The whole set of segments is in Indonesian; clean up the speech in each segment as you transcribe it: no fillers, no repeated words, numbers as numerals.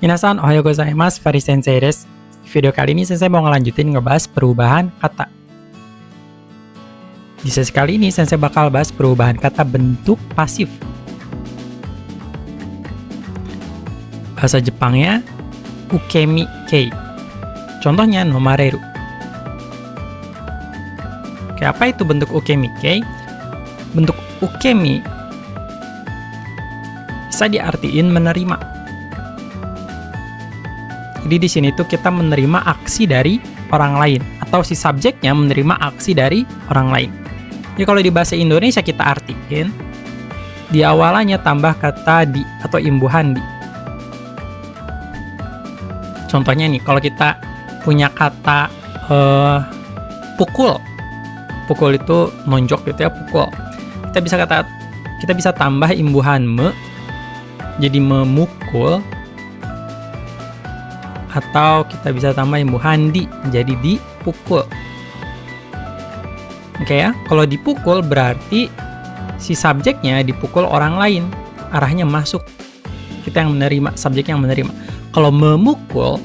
Minasan, ohayo gozaimasu, Fari Sensei desu. Video kali ini Sensei mau ngelanjutin ngebahas perubahan kata. Di sesi kali ini Sensei bakal bahas perubahan kata bentuk pasif. Bahasa Jepangnya ukemi kei. Contohnya nomareru. Oke, apa itu bentuk ukemi kei? Bentuk ukemi bisa diartiin menerima. Jadi di sini tuh kita menerima aksi dari orang lain atau si subjeknya menerima aksi dari orang lain. Jadi kalau di bahasa Indonesia kita artiin di awalannya tambah kata di atau imbuhan di. Contohnya nih, kalau kita punya kata pukul. Pukul itu nonjok gitu ya, pukul. Kita bisa tambah imbuhan me jadi memukul, atau kita bisa tambah imbuhan di jadi dipukul. Oke ya, kalau dipukul berarti si subjeknya dipukul orang lain, arahnya masuk, kita yang menerima, subjek yang menerima. Kalau memukul,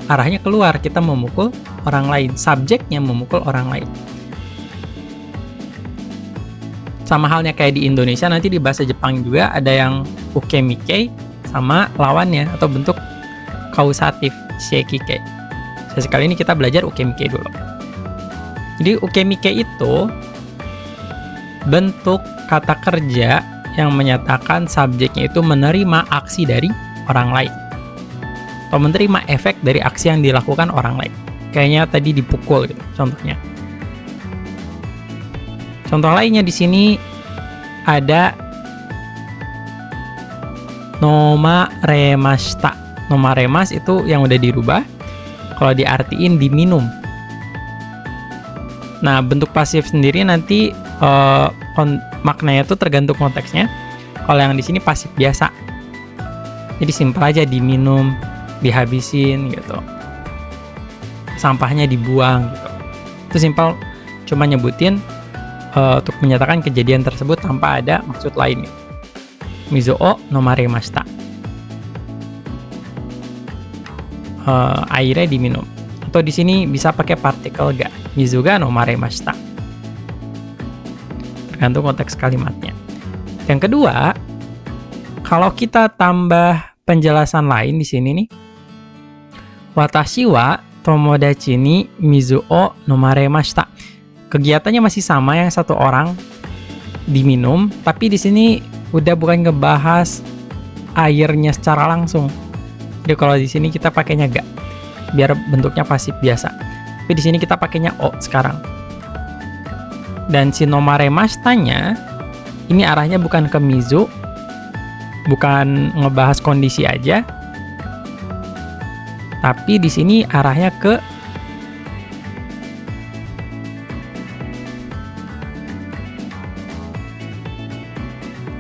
arahnya keluar, kita memukul orang lain, subjeknya memukul orang lain. Sama halnya kayak di Indonesia, nanti di bahasa Jepang juga ada yang ukemikei sama lawannya atau bentuk kausatif shekikei. Sesi kali ini kita belajar ukemikei dulu. Jadi ukemikei itu bentuk kata kerja yang menyatakan subjeknya itu menerima aksi dari orang lain atau menerima efek dari aksi yang dilakukan orang lain. Kayaknya tadi dipukul gitu, contohnya. Contoh lainnya di sini ada nomaremashita. Nomaremas itu yang udah dirubah, kalau diartiin diminum. Nah, bentuk pasif sendiri nanti maknanya itu tergantung konteksnya. Kalau yang di sini pasif biasa, jadi simpel aja, diminum, dihabisin gitu, sampahnya dibuang gitu. Itu simpel, cuma nyebutin untuk menyatakan kejadian tersebut tanpa ada maksud lain. Mizo o nomaremashita. Airnya diminum. Atau di sini bisa pakai partikel ga, mizu ga nomaremashita. Tergantung konteks kalimatnya. Yang kedua, kalau kita tambah penjelasan lain di sini nih, watashi wa tomodachi ni mizu o nomaremashita. Kegiatannya masih sama, yang satu orang diminum, tapi di sini udah bukan ngebahas airnya secara langsung. Jadi kalau di sini kita pakainya ga, biar bentuknya pasif biasa. Tapi di sini kita pakainya o sekarang. Dan si nomaremashita-nya ini arahnya bukan ke mizu, bukan ngebahas kondisi aja, tapi di sini arahnya ke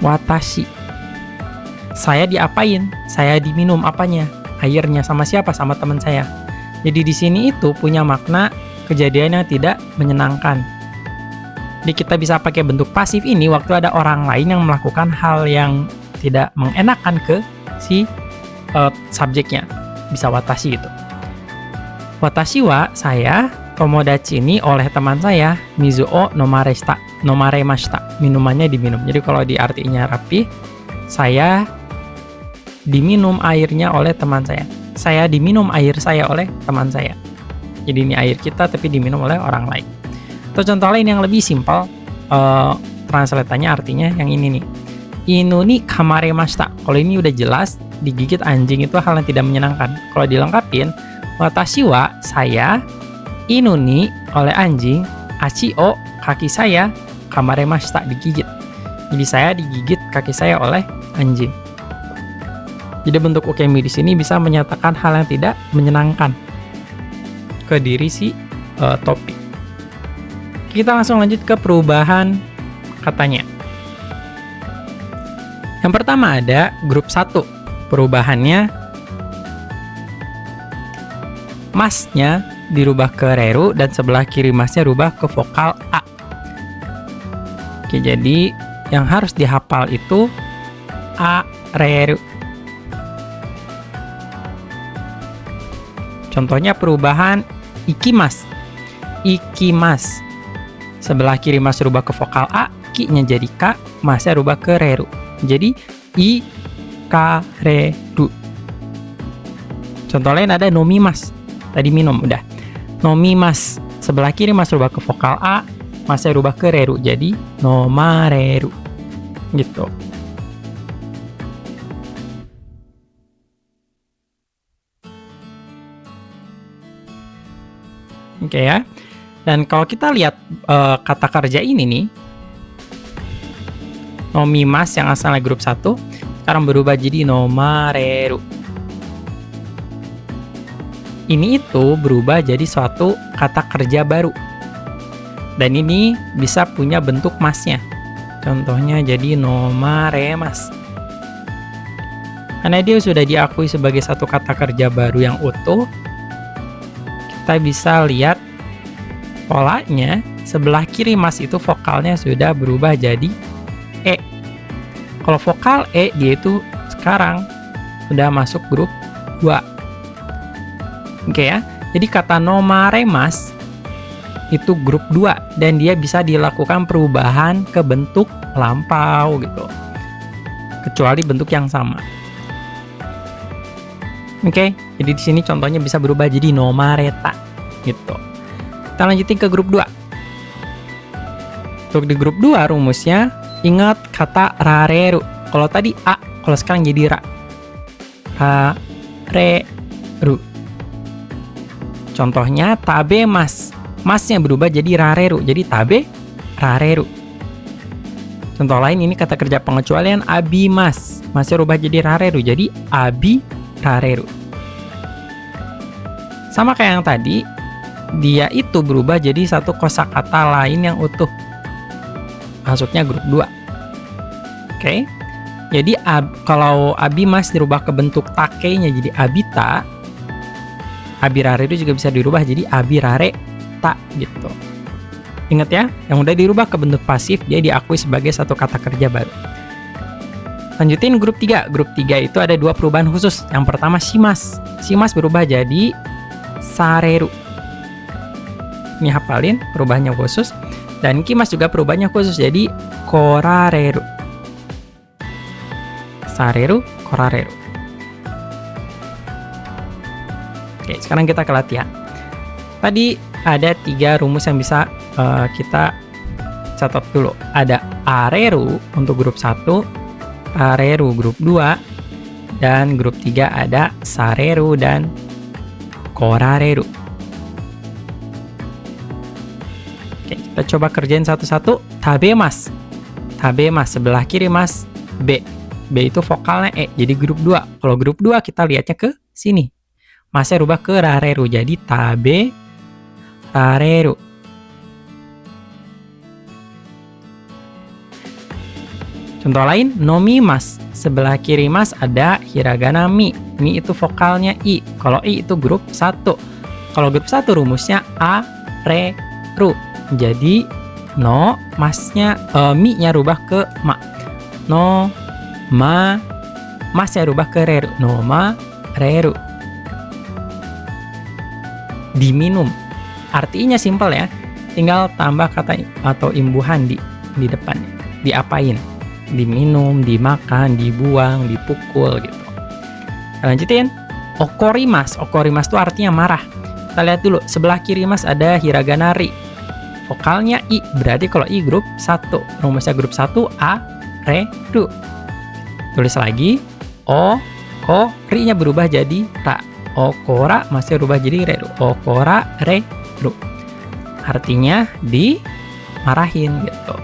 watashi. Saya diapain? Saya diminum apanya? Airnya. Sama siapa? Sama teman saya. Jadi di sini itu punya makna kejadian yang tidak menyenangkan. Jadi kita bisa pakai bentuk pasif ini waktu ada orang lain yang melakukan hal yang tidak mengenakan ke si subjeknya. Bisa watashi gitu. Watashi wa, saya, tomodachi ini oleh teman saya, mizu o nomaremashita. Minumannya diminum. Jadi kalau diartinya rapi, saya diminum airnya oleh teman saya. Saya diminum air saya oleh teman saya. Jadi ini air kita tapi diminum oleh orang lain. Atau contoh lain yang lebih simpel, translatannya artinya yang ini nih. Inu ni kamaremashita. Kalau ini udah jelas, digigit anjing itu hal yang tidak menyenangkan. Kalau dilengkapin, watashi wa, saya, inu ni oleh anjing, achi o kaki saya, kamaremashita digigit. Jadi saya digigit kaki saya oleh anjing. Jadi bentuk ukemi di sini bisa menyatakan hal yang tidak menyenangkan ke diri si topik. Kita langsung lanjut ke perubahan katanya. Yang pertama ada grup 1. Perubahannya masnya dirubah ke reru dan sebelah kiri masnya rubah ke vokal A. Oke, jadi yang harus dihafal itu a reru. Contohnya perubahan ikimas. Ikimas. Sebelah kiri mas rubah ke vokal A, ki-nya jadi K, masnya rubah ke reru. Jadi ikareru. Contoh lain ada nomimas. Tadi minum udah. Nomimas. Sebelah kiri mas rubah ke vokal A, masnya rubah ke reru. Jadi nomareru. Gitu. Oke ya. Dan kalau kita lihat kata kerja ini nih, nomimas yang asalnya grup 1, sekarang berubah jadi nomareru. Ini itu berubah jadi suatu kata kerja baru. Dan ini bisa punya bentuk masnya. Contohnya jadi nomaremas. Karena dia sudah diakui sebagai satu kata kerja baru yang utuh, kita bisa lihat polanya. Sebelah kiri mas itu vokalnya sudah berubah jadi E. Kalau vokal E, dia itu sekarang sudah masuk grup 2. Oke ya. Jadi kata nomaremas itu grup 2 dan dia bisa dilakukan perubahan ke bentuk lampau gitu. Kecuali bentuk yang sama. Oke, jadi di sini contohnya bisa berubah jadi nomareta gitu. Kita lanjutin ke grup 2. Untuk di grup 2 rumusnya ingat kata rareru. Kalau tadi A, kalau sekarang jadi ra. Rareru. Contohnya tabe mas. Masnya berubah jadi rareru. Jadi tabe rareru. Contoh lain ini kata kerja pengecualian abimas. Masnya rubah jadi rareru. Jadi abi rareru. Sama kayak yang tadi, dia itu berubah jadi satu kosakata lain yang utuh. Masuknya grup 2. Oke. Jadi kalau abimas dirubah ke bentuk take-nya jadi abita, abirare itu juga bisa dirubah jadi abirare ta gitu. Ingat ya, yang udah dirubah ke bentuk pasif dia diakui sebagai satu kata kerja baru. Lanjutin grup 3. Grup 3 itu ada 2 perubahan khusus. Yang pertama shimas. Shimas berubah jadi sareru. Ini hafalin perubahannya khusus. Dan kimas juga perubahannya khusus jadi korareru. Sareru, korareru. Oke, sekarang kita ke latihan. Tadi ada 3 rumus yang bisa kita catat dulu. Ada areru untuk grup 1, areru grup 2, dan grup 3 ada sareru dan korareru. Oke, kita coba kerjain satu-satu. Tabemas. Tabemas sebelah kiri mas B. B itu vokalnya E, jadi grup 2. Kalau grup 2 kita lihatnya ke sini. Masnya rubah ke rareru, jadi tabe rareru. Contoh lain, nomimas. Sebelah kiri mas ada hiragana mi. Mi itu vokalnya I. Kalau I itu grup 1. Kalau grup 1 rumusnya A, Re, Ru. Jadi, no, masnya, mi-nya rubah ke ma. No, ma, masnya rubah ke reru. No, ma, reru. Diminum. Artinya simpel ya. Tinggal tambah kata atau imbuhan di depan. Diapain? Diminum, dimakan, dibuang, dipukul gitu. Kita lanjutin. Okorimas. Okorimas itu artinya marah. Kita lihat dulu. Sebelah kiri mas ada hiragana ri. Vokalnya I. Berarti kalau I grup 1. Rumusnya grup 1 A, Re, Ru. Tulis lagi. O, Ko, Ri-nya berubah jadi Ra. Okora masih berubah jadi Re, Ru. Okora, Re, Ru. Artinya dimarahin gitu.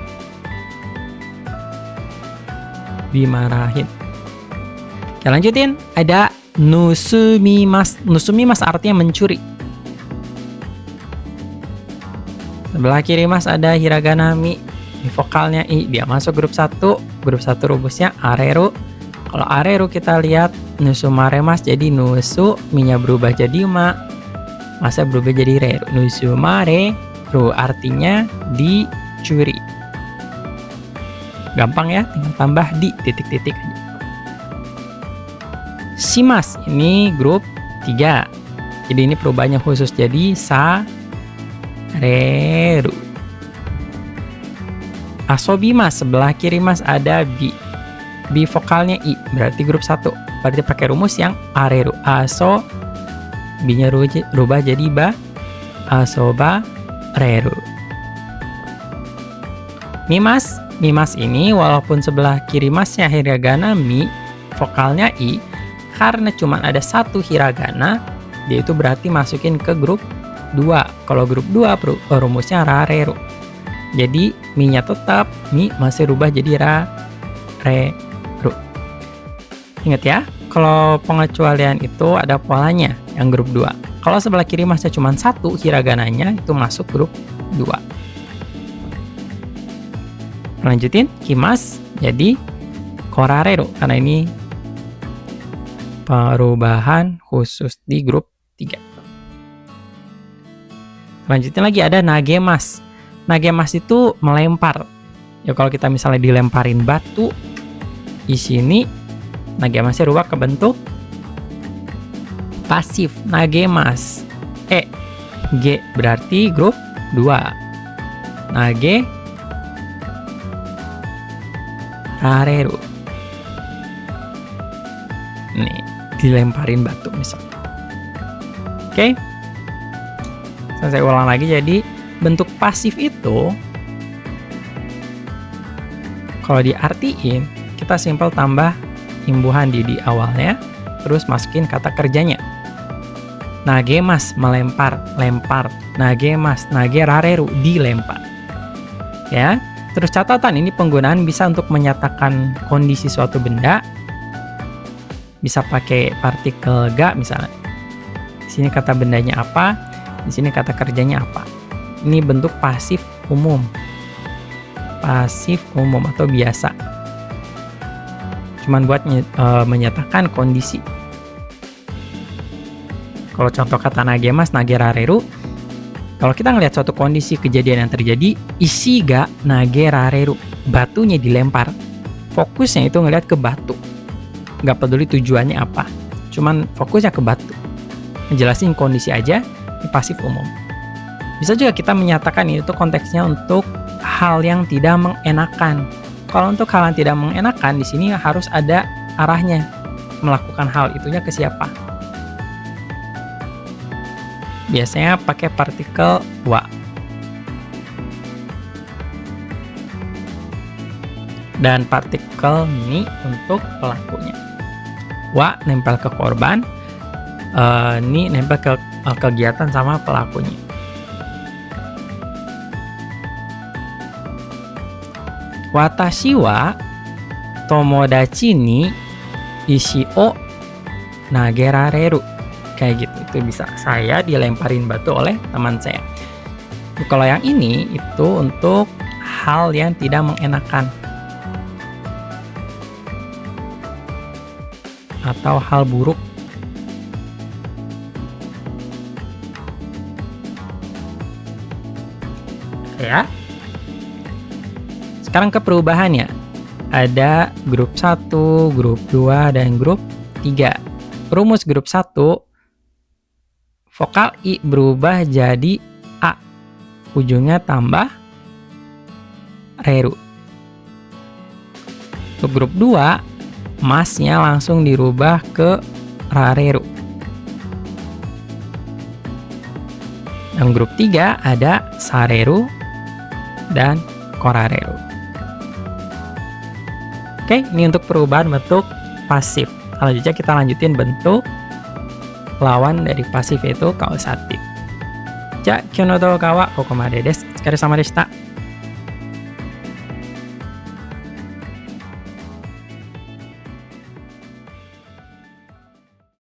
Dimarahin. Kita lanjutin. Ada nusumimas. Nusumimas artinya mencuri. Sebelah kiri mas ada hiragana mi. Ini vokalnya I. Dia masuk grup 1. Grup 1 rumusnya areru. Kalau areru kita lihat nusumaremas jadi nusu. Mi-nya berubah jadi ma. Masnya berubah jadi reru. Nusumareru artinya dicuri. Gampang ya, tinggal tambah di titik-titik aja. Shimas ini grup 3. Jadi ini perubahannya khusus, jadi sareru. Asobimasu, sebelah kiri mas ada bi. Bi vokalnya i, berarti grup 1. Berarti pakai rumus yang areru. Aso, bi-nya rubah jadi ba. Asoba reru. Mimas. Mimas ini walaupun sebelah kiri masnya hiragana mi, vokalnya i, karena cuma ada satu hiragana, dia itu berarti masukin ke grup 2. Kalau grup 2 rumusnya rareru. Jadi mi-nya tetap, mi masih rubah jadi rareru. Ingat ya, kalau pengecualian itu ada polanya yang grup 2. Kalau sebelah kiri masnya cuma satu hiragananya, itu masuk grup 2. Lanjutin, kimas jadi korareru karena ini perubahan khusus di grup 3. Lanjutin lagi ada nagemas. Nagemas itu melempar. Ya kalau kita misalnya dilemparin batu, di sini nagemasnya rubah ke bentuk pasif, nagemas. G berarti grup 2. Nage rareru. Nih, dilemparin batu misalnya. Oke. Saya ulang lagi, jadi bentuk pasif itu kalau diartiin kita simpel tambah imbuhan di awalnya, terus masukin kata kerjanya. Nagemas melempar, lempar. Nagemas, nage rareru dilempar. Ya. Terus catatan, ini penggunaan bisa untuk menyatakan kondisi suatu benda. Bisa pakai partikel ga misalnya. Di sini kata bendanya apa, di sini kata kerjanya apa. Ini bentuk pasif umum. Pasif umum atau biasa. Cuman buat menyatakan kondisi. Kalau contoh kata nagemas, nage rareru, kalau kita ngelihat suatu kondisi kejadian yang terjadi, isi ga nage rareru, batunya dilempar. Fokusnya itu ngelihat ke batu. Nggak peduli tujuannya apa. Cuman fokusnya ke batu. Ngejelasin kondisi aja, ini pasif umum. Bisa juga kita menyatakan ini tuh konteksnya untuk hal yang tidak mengenakan. Kalau untuk hal yang tidak mengenakan, di sini harus ada arahnya. Melakukan hal itunya ke siapa. Biasanya pakai partikel wa. Dan partikel ni untuk pelakunya. Wa nempel ke korban, ni nempel ke kegiatan sama pelakunya. Watashi wa tomodachi ni ishi o nagerareru. Kayak gitu, itu bisa saya dilemparin batu oleh teman saya. Kalau yang ini itu untuk hal yang tidak mengenakan atau hal buruk. Ya. Sekarang ke perubahannya. Ada grup 1, grup 2, dan grup 3. Rumus grup 1, vokal I berubah jadi A. Ujungnya tambah reru. Untuk grup 2, masnya langsung dirubah ke rareru. Yang grup 3 ada sareru dan korareru. Oke, ini untuk perubahan bentuk pasif. Selanjutnya kita lanjutin bentuk lawan dari pasif, yaitu kausatif. Ja, kyou no douga wa kokomade desu. Otsukaresama deshita.